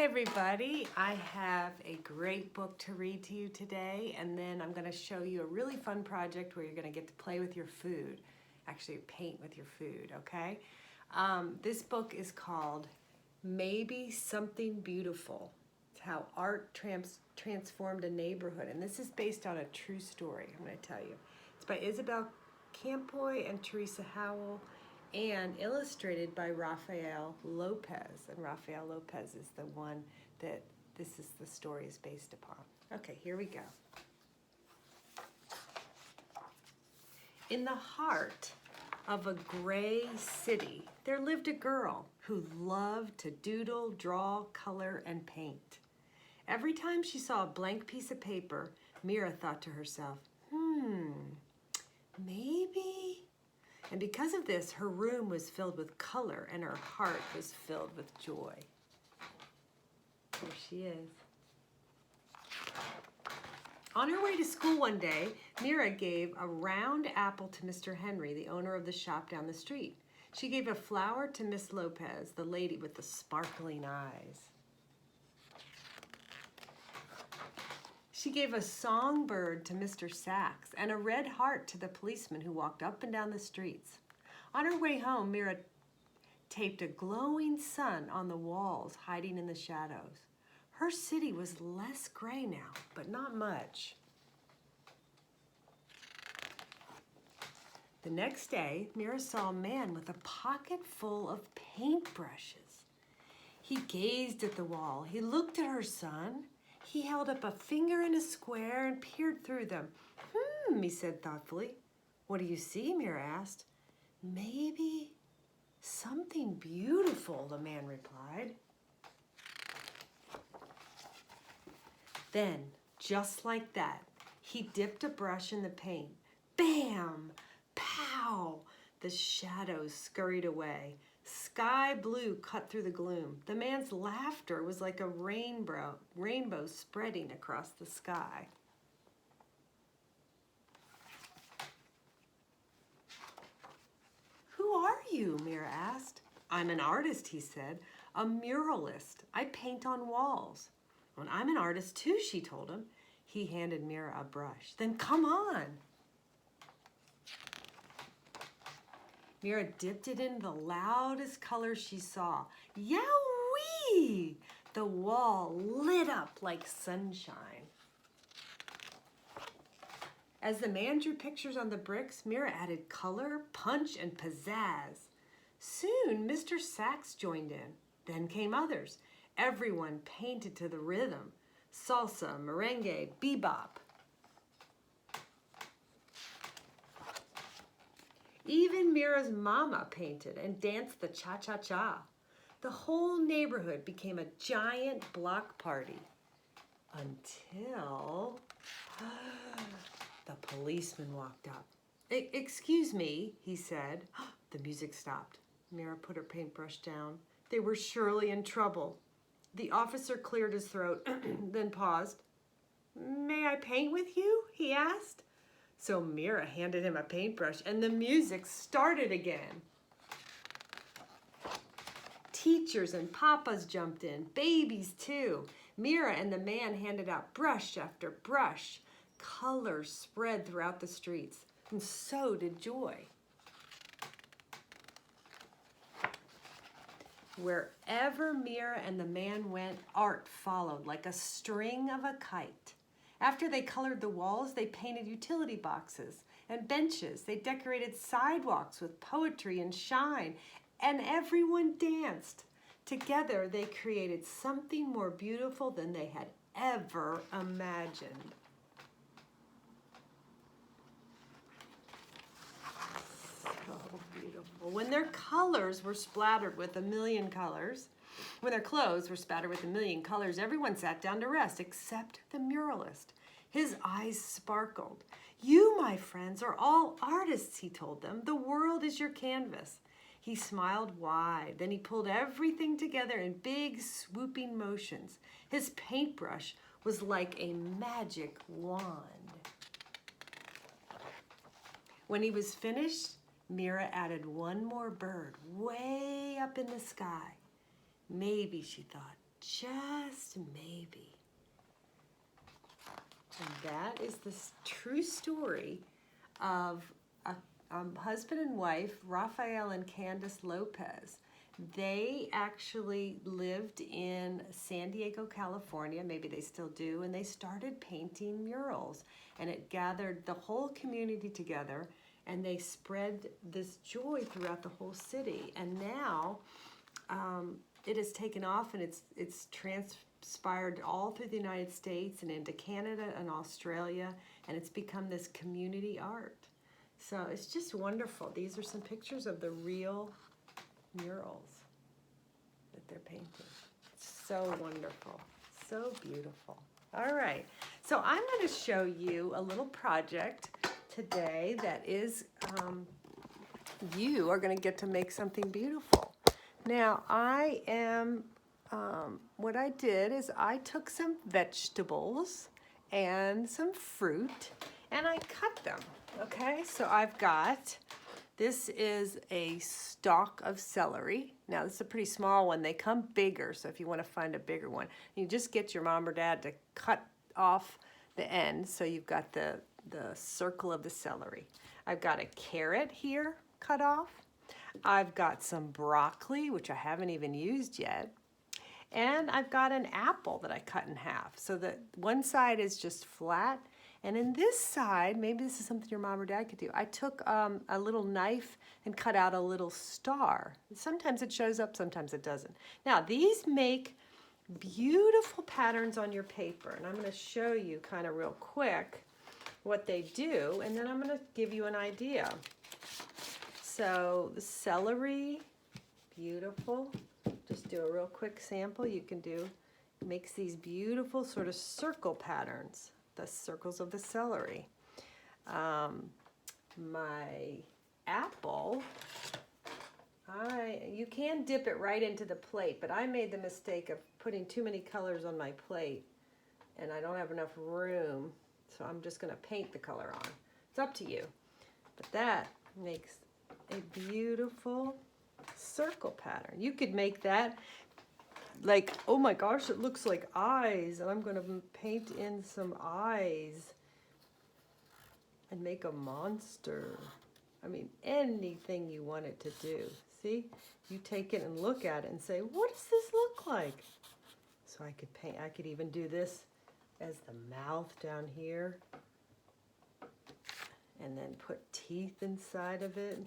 Hi everybody, I have a great book to read to you today, and then I'm going to show you a really fun project where you're going to get to play with your food, actually paint with your food, okay? This book is called Maybe Something Beautiful. It's how art transformed a neighborhood, and this is based on a true story, I'm going to tell you. It's by Isabel Campoy and Teresa Howell, and illustrated by Rafael Lopez. And Rafael Lopez is the one that the story is based upon. Okay, here we go. In the heart of a gray city, there lived a girl who loved to doodle, draw, color, and paint. Every time she saw a blank piece of paper, Mira thought to herself, maybe. And because of this, her room was filled with color and her heart was filled with joy. There she is. On her way to school one day, Mira gave a round apple to Mr. Henry, the owner of the shop down the street. She gave a flower to Miss Lopez, the lady with the sparkling eyes. She gave a songbird to Mr. Sachs and a red heart to the policeman who walked up and down the streets. On her way home, Mira taped a glowing sun on the walls, hiding in the shadows. Her city was less gray now, but not much. The next day, Mira saw a man with a pocket full of paintbrushes. He gazed at the wall. He looked at her son. He held up a finger in a square and peered through them. He said thoughtfully. What do you see? Mira asked. Maybe something beautiful, the man replied. Then, just like that, he dipped a brush in the paint. Bam! Pow! The shadows scurried away. Sky blue cut through the gloom. The man's laughter was like a rainbow spreading across the sky. Who are you? Mira asked. I'm an artist, he said. A muralist. I paint on walls. Well, I'm an artist too, she told him. He handed Mira a brush. Then come on. Mira dipped it in the loudest color she saw. Yowie! The wall lit up like sunshine. As the man drew pictures on the bricks, Mira added color, punch, and pizzazz. Soon, Mr. Sachs joined in. Then came others. Everyone painted to the rhythm. Salsa, merengue, bebop. Even Mira's mama painted and danced the cha-cha-cha. The whole neighborhood became a giant block party. Until the policeman walked up. Excuse me, he said. The music stopped. Mira put her paintbrush down. They were surely in trouble. The officer cleared his throat, then paused. May I paint with you? He asked. So Mira handed him a paintbrush and the music started again. Teachers and papas jumped in, babies too. Mira and the man handed out brush after brush. Color spread throughout the streets, and so did joy. Wherever Mira and the man went, art followed like a string of a kite. After they colored the walls, they painted utility boxes and benches. They decorated sidewalks with poetry and shine, and everyone danced. Together, they created something more beautiful than they had ever imagined. So beautiful. When their clothes were splattered with a million colors, everyone sat down to rest except the muralist. His eyes sparkled. You, my friends, are all artists, he told them. The world is your canvas. He smiled wide. Then he pulled everything together in big, swooping motions. His paintbrush was like a magic wand. When he was finished, Mira added one more bird way up in the sky. Maybe, she thought, just maybe. And that is the true story of a husband and wife, Rafael and Candace Lopez. They actually lived in San Diego, California, maybe they still do, and they started painting murals. And it gathered the whole community together, and they spread this joy throughout the whole city. And now it has taken off, and it's transpired all through the United States and into Canada and Australia, and it's become this community art. So it's just wonderful. These are some pictures of the real murals that they're painting. It's so wonderful, so beautiful. All right, so I'm going to show you a little project today that is, you are going to get to make something beautiful. Now, what I did is I took some vegetables and some fruit and I cut them, okay? So I've got, this is a stalk of celery. Now, this is a pretty small one. They come bigger, so if you want to find a bigger one, you just get your mom or dad to cut off the end so you've got the circle of the celery. I've got a carrot here cut off. I've got some broccoli, which I haven't even used yet. And I've got an apple that I cut in half. So that one side is just flat. And in this side, maybe this is something your mom or dad could do. I took a little knife and cut out a little star. Sometimes it shows up, sometimes it doesn't. Now, these make beautiful patterns on your paper. And I'm going to show you kind of real quick what they do. And then I'm going to give you an idea. So the celery, beautiful. Just do a real quick sample. You can do, makes these beautiful sort of circle patterns, the circles of the celery. My apple, you can dip it right into the plate, but I made the mistake of putting too many colors on my plate and I don't have enough room, so I'm just going to paint the color on. It's up to you. But that makes a beautiful circle pattern. You could make that like, oh my gosh, it looks like eyes, and I'm going to paint in some eyes and make a monster. I mean, anything you want it to do. See? You take it and look at it and say, what does this look like? So I could paint, I could even do this as the mouth down here and then put teeth inside of it.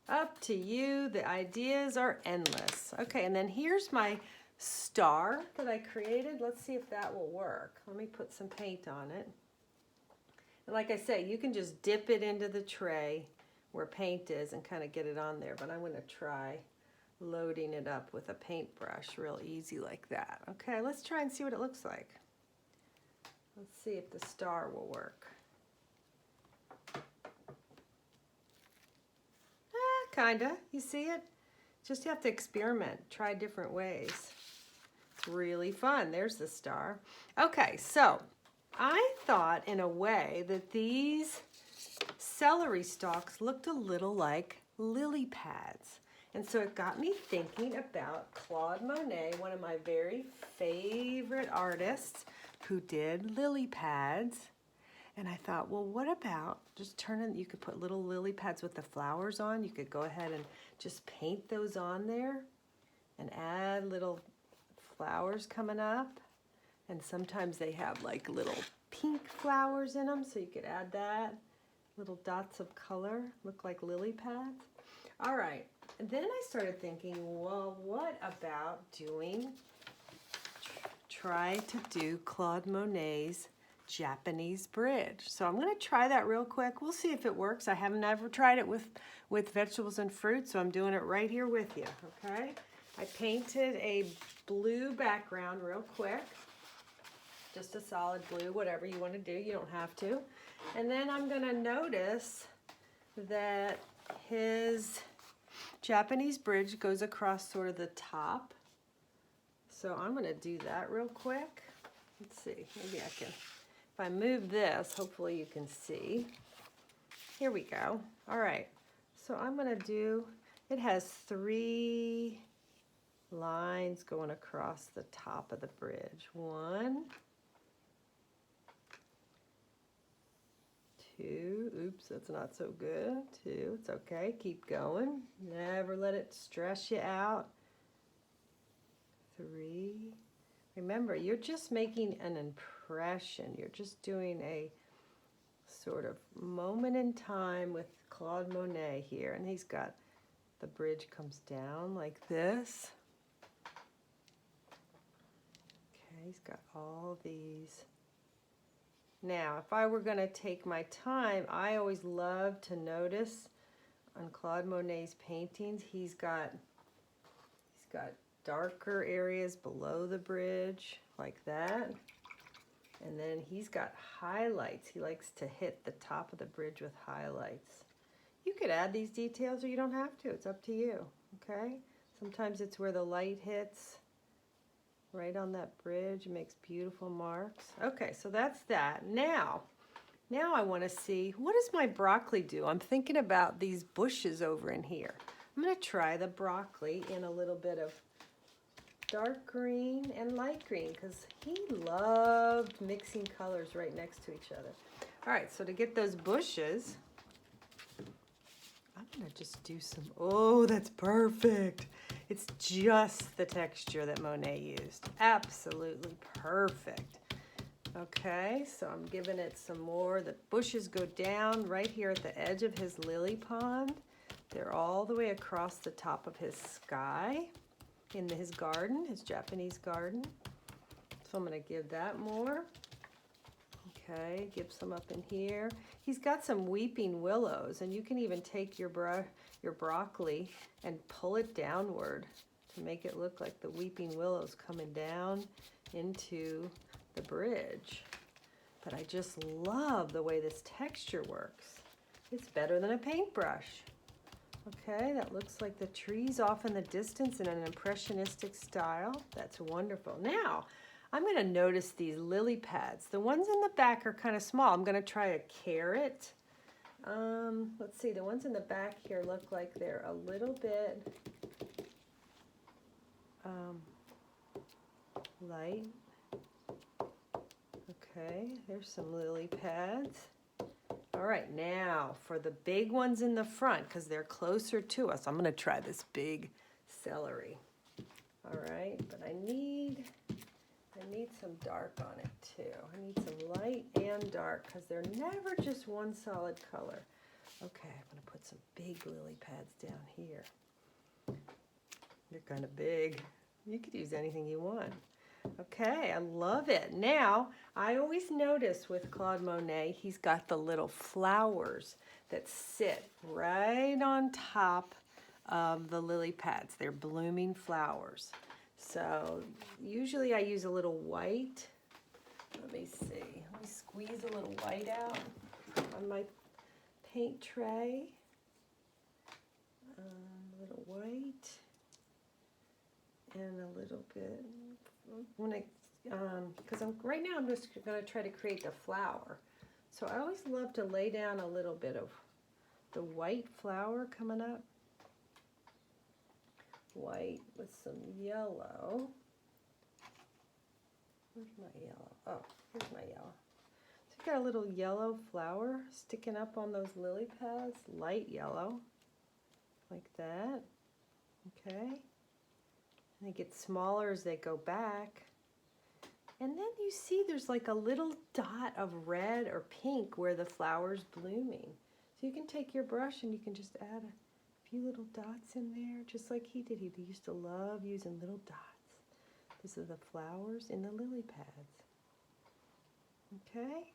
Up to you. The ideas are endless. Okay, and then here's my star that I created. Let's see if that will work. Let me put some paint on it. And like I say, you can just dip it into the tray where paint is and kind of get it on there. But I'm going to try loading it up with a paintbrush real easy like that. Okay, let's try and see what it looks like. Let's see if the star will work. Kinda, you see it? Just you have to experiment, try different ways. It's really fun. There's the star. Okay, so I thought in a way that these celery stalks looked a little like lily pads. And so it got me thinking about Claude Monet, one of my very favorite artists who did lily pads. And I thought, well, what about just turning, you could put little lily pads with the flowers on. You could go ahead and just paint those on there and add little flowers coming up. And sometimes they have like little pink flowers in them, so you could add that. Little dots of color, look like lily pads. All right, and then I started thinking, well, what about doing, try to do Claude Monet's Japanese bridge. So I'm going to try that real quick. We'll see if it works. I haven't ever tried it with vegetables and fruit, so I'm doing it right here with you, okay? I painted a blue background real quick. Just a solid blue, whatever you want to do. You don't have to. And then I'm going to notice that his Japanese bridge goes across sort of the top. So I'm going to do that real quick. Let's see. Maybe I can... If I move this, hopefully you can see. Here we go. All right, so I'm gonna do, it has three lines going across the top of the bridge. 1, 2, oops, that's not so good. 2, it's okay, keep going. Never let it stress you out. 3, remember, you're just making an impression. You're just doing a sort of moment in time with Claude Monet here, and he's got the bridge comes down like this. Okay, he's got all these. Now, if I were going to take my time, I always love to notice on Claude Monet's paintings, he's got darker areas below the bridge like that. And then he's got highlights. He likes to hit the top of the bridge with highlights. You could add these details or you don't have to. It's up to you, okay? Sometimes it's where the light hits right on that bridge. It makes beautiful marks. Okay, so that's that. Now I want to see, what does my broccoli do? I'm thinking about these bushes over in here. I'm going to try the broccoli in a little bit of dark green and light green because he loved mixing colors right next to each other. All right, so to get those bushes, I'm gonna just do some, oh, that's perfect. It's just the texture that Monet used. Absolutely perfect. Okay, so I'm giving it some more. The bushes go down right here at the edge of his lily pond. They're all the way across the top of his sky in his garden, his Japanese garden. So I'm going to give that more. Okay, give some up in here. He's got some weeping willows, and you can even take your broccoli and pull it downward to make it look like the weeping willows coming down into the bridge. But I just love the way this texture works. It's better than a paintbrush. Okay, that looks like the trees off in the distance in an impressionistic style. That's wonderful. Now, I'm going to notice these lily pads. The ones in the back are kind of small. I'm going to try a carrot. Let's see, the ones in the back here look like they're a little bit light. Okay, there's some lily pads. All right, now for the big ones in the front, because they're closer to us, I'm going to try this big celery. All right, but I need some dark on it too. I need some light and dark because they're never just one solid color. Okay, I'm going to put some big lily pads down here. They're kind of big. You could use anything you want. Okay, I love it. Now, I always notice with Claude Monet, he's got the little flowers that sit right on top of the lily pads. They're blooming flowers. So, usually I use a little white. Let me see. Let me squeeze a little white out on my paint tray. A little white and a little bit. Because right now I'm just going to try to create the flower. So I always love to lay down a little bit of the white flower coming up. White with some yellow. Where's my yellow? Oh, here's my yellow. So you've got a little yellow flower sticking up on those lily pads, light yellow, like that. Okay. And they get smaller as they go back. And then you see there's like a little dot of red or pink where the flower's blooming. So you can take your brush and you can just add a few little dots in there, just like he did. He used to love using little dots. These are the flowers in the lily pads. Okay?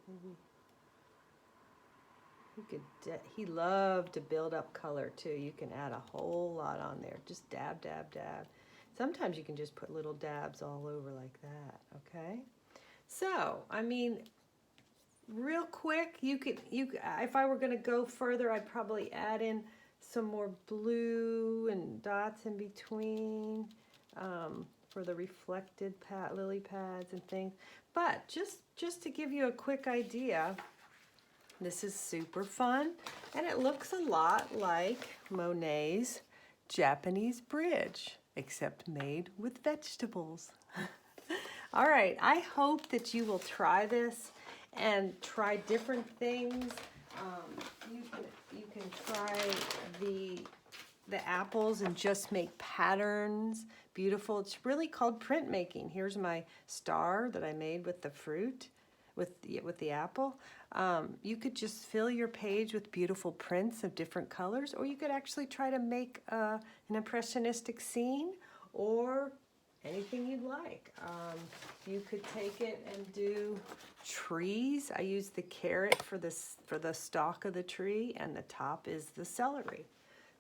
Maybe. He loved to build up color too. You can add a whole lot on there. Just dab, dab, dab. Sometimes you can just put little dabs all over like that, okay? So, I mean, real quick, if I were going to go further, I'd probably add in some more blue and dots in between for the reflected lily pads and things. But just to give you a quick idea, This is super fun, and it looks a lot like Monet's Japanese bridge, except made with vegetables. All right, I hope that you will try this and try different things. You can try the apples and just make patterns. Beautiful. It's really called printmaking. Here's my star that I made with the fruit, with the apple. You could just fill your page with beautiful prints of different colors, or you could actually try to make an impressionistic scene, or anything you'd like. You could take it and do trees. I used the carrot for the stalk of the tree, and the top is the celery.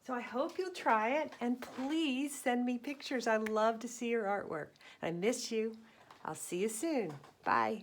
So I hope you'll try it, and please send me pictures. I love to see your artwork. I miss you. I'll see you soon. Bye.